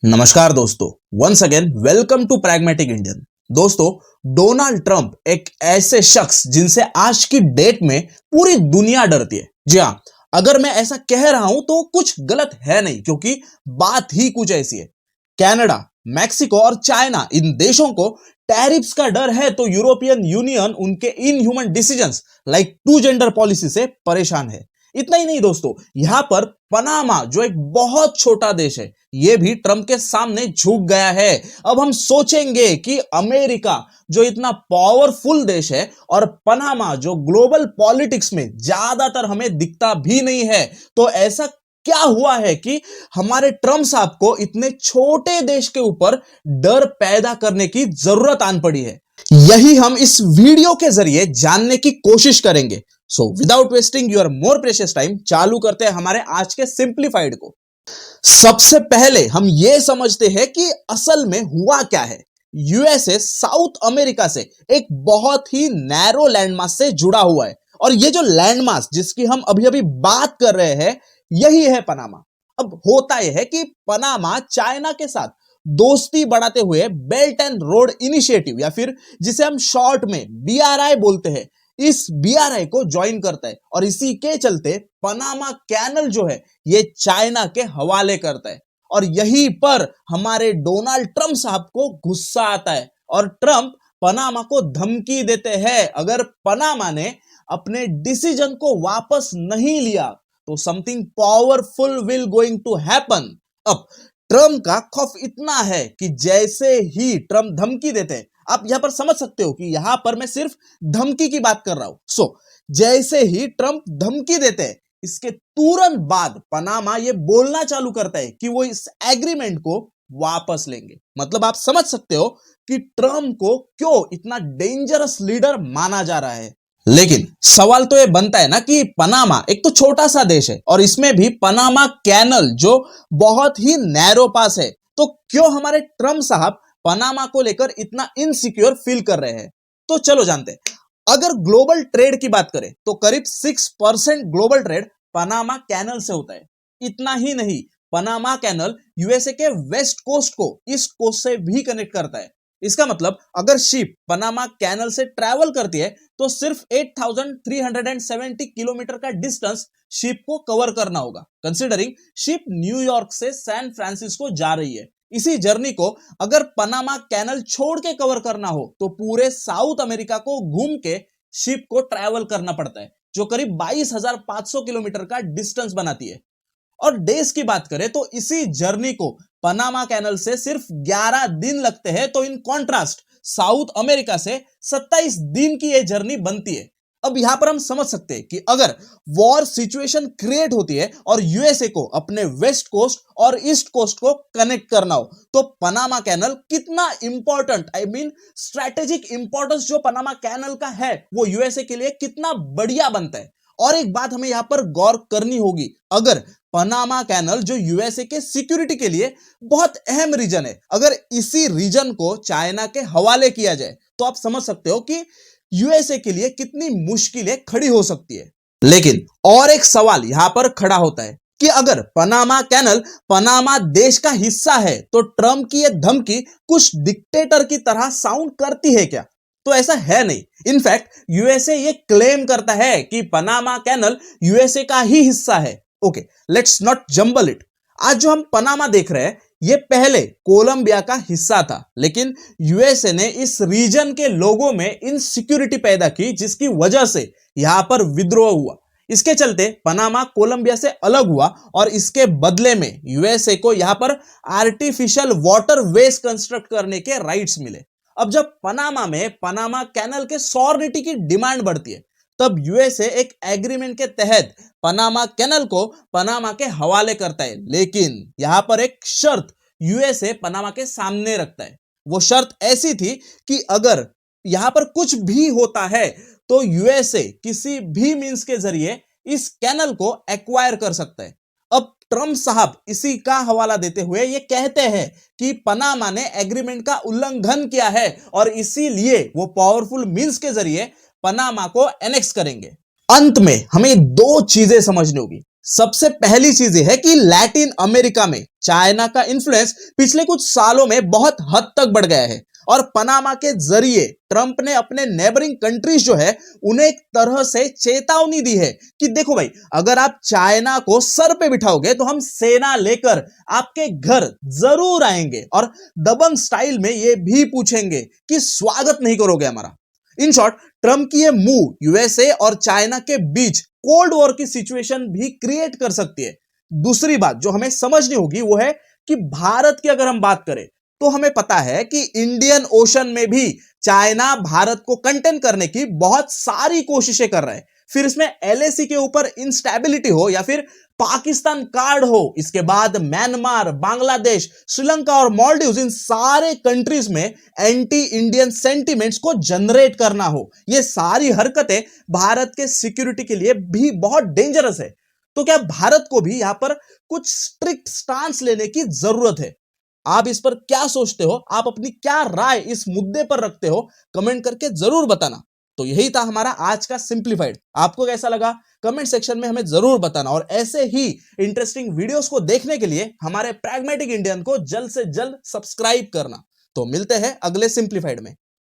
नमस्कार दोस्तों, once again welcome to pragmatic Indian. दोस्तों, डोनाल्ड ट्रंप एक ऐसे शख्स जिनसे आज की डेट में पूरी दुनिया डरती है। जी हाँ, अगर मैं ऐसा कह रहा हूं तो कुछ गलत है नहीं, क्योंकि बात ही कुछ ऐसी है। कनाडा, मैक्सिको और चाइना, इन देशों को टैरिफ्स का डर है तो यूरोपियन यूनियन उनके inhuman decisions like two gender policy से परेशान है। इतना ही नहीं दोस्तों, यहां पर पनामा जो एक बहुत छोटा देश है, यह भी ट्रंप के सामने झुक गया है। अब हम सोचेंगे कि अमेरिका जो इतना पावरफुल देश है और पनामा जो ग्लोबल पॉलिटिक्स में ज्यादातर हमें दिखता भी नहीं है, तो ऐसा क्या हुआ है कि हमारे ट्रंप साहब को इतने छोटे देश के ऊपर डर पैदा करने की जरूरत आन पड़ी है। यही हम इस वीडियो के जरिए जानने की कोशिश करेंगे। So without wasting your more precious time, चालू करते हैं हमारे आज के सिंप्लीफाइड को। सबसे पहले हम यह समझते हैं कि असल में हुआ क्या है। यूएसए साउथ अमेरिका से एक बहुत ही नैरो लैंडमास से जुड़ा हुआ है, और यह जो लैंडमास जिसकी हम अभी अभी बात कर रहे हैं, यही है पनामा। अब होता यह है कि पनामा चाइना के साथ दोस्ती बढ़ाते हुए बेल्ट एंड रोड इनिशिएटिव, या फिर जिसे हम शॉर्ट में बीआरआई बोलते हैं, इस बीआरआई को ज्वाइन करता है, और इसी के चलते पनामा कैनल जो है ये चाइना के हवाले करता है। और यहीं पर हमारे डोनाल्ड ट्रंप साहब को गुस्सा आता है, और ट्रंप पनामा को धमकी देते हैं, अगर पनामा ने अपने डिसीजन को वापस नहीं लिया तो something powerful will going to happen. अब ट्रंप का खौफ इतना है कि जैसे ही ट्रंप धमकी देते हैं, आप यहां पर समझ सकते हो कि यहां पर मैं सिर्फ धमकी की बात कर रहा हूं। जैसे ही ट्रंप धमकी देते हैं, इसके तुरंत बाद पनामा ये बोलना चालू करता है कि वो इस एग्रीमेंट को वापस लेंगे। मतलब आप समझ सकते हो कि ट्रंप को क्यों इतना डेंजरस लीडर माना जा रहा है। लेकिन सवाल तो ये बनता है ना कि पनामा एक तो छोटा सा देश है, और इसमें भी पनामा कैनल जो बहुत ही नैरो पास है, तो क्यों हमारे ट्रंप साहब पनामा को लेकर इतना इनसिक्योर फील कर रहे हैं। तो चलो जानते हैं। अगर ग्लोबल ट्रेड की बात करें तो करीब 6% ग्लोबल ट्रेड पनामा कैनल से होता है। इतना ही नहीं, पनामा कैनल यूएसए के वेस्ट कोस्ट को ईस्ट कोस्ट से भी कनेक्ट करता है। इसका मतलब अगर शिप पनामा कैनल से ट्रैवल करती है तो सिर्फ 8370 किलोमीटर का डिस्टेंस शिप को कवर करना होगा, कंसीडरिंग शिप न्यूयॉर्क से सैन फ्रांसिस्को जा रही है। इसी जर्नी को अगर पनामा कैनल छोड़ के कवर करना हो तो पूरे साउथ अमेरिका को घूम के शिप को ट्रैवल करना पड़ता है, जो करीब 22,500 किलोमीटर का डिस्टेंस बनाती है। और डेज की बात करें तो इसी जर्नी को पनामा कैनल से सिर्फ 11 दिन लगते हैं, तो इन कॉन्ट्रास्ट साउथ अमेरिका से 27 दिन की यह जर्नी बनती है। अब यहां पर हम समझ सकते हैं कि अगर वॉर सिचुएशन क्रिएट होती है और यूएसए को अपने वेस्ट कोस्ट और ईस्ट कोस्ट को कनेक्ट करना हो, तो पनामा कैनल कितना important, I mean strategic importance जो पनामा कैनल का है, वो यूएसए के लिए कितना बढ़िया बनता है। और एक बात हमें यहां पर गौर करनी होगी, अगर पनामा कैनल जो यूएसए के सिक्योरिटी के लिए बहुत अहम रीजन है, अगर इसी रीजन को चाइना के हवाले किया जाए तो आप समझ सकते हो कि यूएसए के लिए कितनी मुश्किलें खड़ी हो सकती है। लेकिन और एक सवाल यहां पर खड़ा होता है कि अगर पनामा कैनल पनामा देश का हिस्सा है तो ट्रंप की यह धमकी कुछ डिक्टेटर की तरह साउंड करती है क्या? तो ऐसा है नहीं। इनफैक्ट यूएसए ये क्लेम करता है कि पनामा कैनल यूएसए का ही हिस्सा है। Okay, let's not jumble it. आज जो हम पनामा देख रहे हैं, ये पहले कोलंबिया का हिस्सा था, लेकिन यूएसए ने इस रीजन के लोगों में इनसिक्योरिटी पैदा की, जिसकी वजह से यहां पर विद्रोह हुआ। इसके चलते पनामा कोलंबिया से अलग हुआ, और इसके बदले में यूएसए को यहां पर आर्टिफिशियल वाटर वेज कंस्ट्रक्ट करने के राइट्स मिले। अब जब पनामा में पनामा कैनल के सॉवरेनिटी की डिमांड बढ़ती है, तब यूएसए एक एग्रीमेंट के तहत पनामा कैनल को पनामा के हवाले करता है। लेकिन यहां पर एक शर्त यूएसए पनामा के सामने रखता है। वो शर्त ऐसी थी कि अगर यहां पर कुछ भी होता है तो यूएसए किसी भी मींस के जरिए इस कैनल को एक्वायर कर सकता है। अब ट्रंप साहब इसी का हवाला देते हुए ये कहते हैं कि पनामा ने एग्रीमेंट का उल्लंघन किया है, और इसीलिए वो पावरफुल मींस के जरिए पनामा को एनेक्स करेंगे। अंत में हमें दो चीजें समझनी होगी। सबसे पहली चीज यह है कि लैटिन अमेरिका में चाइना का इन्फ्लुएंस पिछले कुछ सालों में बहुत हद तक बढ़ गया है और पनामा के जरिए ट्रंप ने अपने नेबरिंग कंट्रीज जो है उन्हें एक तरह से चेतावनी दी है कि देखो भाई, अगर आप चाइना को सर पे बिठाओगे तो हम सेना लेकर आपके घर जरूर आएंगे और दबंग स्टाइल में ये भी पूछेंगे कि स्वागत नहीं करोगे हमारा। इन शॉर्ट, ट्रंप की ये मूव यूएसए और चाइना के बीच कोल्ड वॉर की सिचुएशन भी क्रिएट कर सकती है। दूसरी बात जो हमें समझनी होगी वो है कि भारत की अगर हम बात करें तो हमें पता है कि इंडियन ओशन में भी चाइना भारत को कंटेन करने की बहुत सारी कोशिशें कर रहा है। फिर इसमें एलएसी के ऊपर इंस्टेबिलिटी हो या फिर पाकिस्तान कार्ड हो, इसके बाद म्यांमार, बांग्लादेश, श्रीलंका और मालदीव्स, इन सारे कंट्रीज में एंटी इंडियन सेंटिमेंट्स को जनरेट करना हो, ये सारी हरकतें भारत के सिक्योरिटी के लिए भी बहुत डेंजरस है। तो क्या भारत को भी यहां पर कुछ स्ट्रिक्ट स्टांस लेने की जरूरत है? आप इस पर क्या सोचते हो? आप अपनी क्या राय इस मुद्दे पर रखते हो? कमेंट करके जरूर बताना। तो यही था हमारा आज का सिंप्लीफाइड। आपको कैसा लगा कमेंट सेक्शन में हमें जरूर बताना और ऐसे ही इंटरेस्टिंग वीडियोस को देखने के लिए हमारे प्रैग्मेटिक इंडियन को जल्द से जल्द सब्सक्राइब करना। तो मिलते हैं अगले सिंप्लीफाइड में।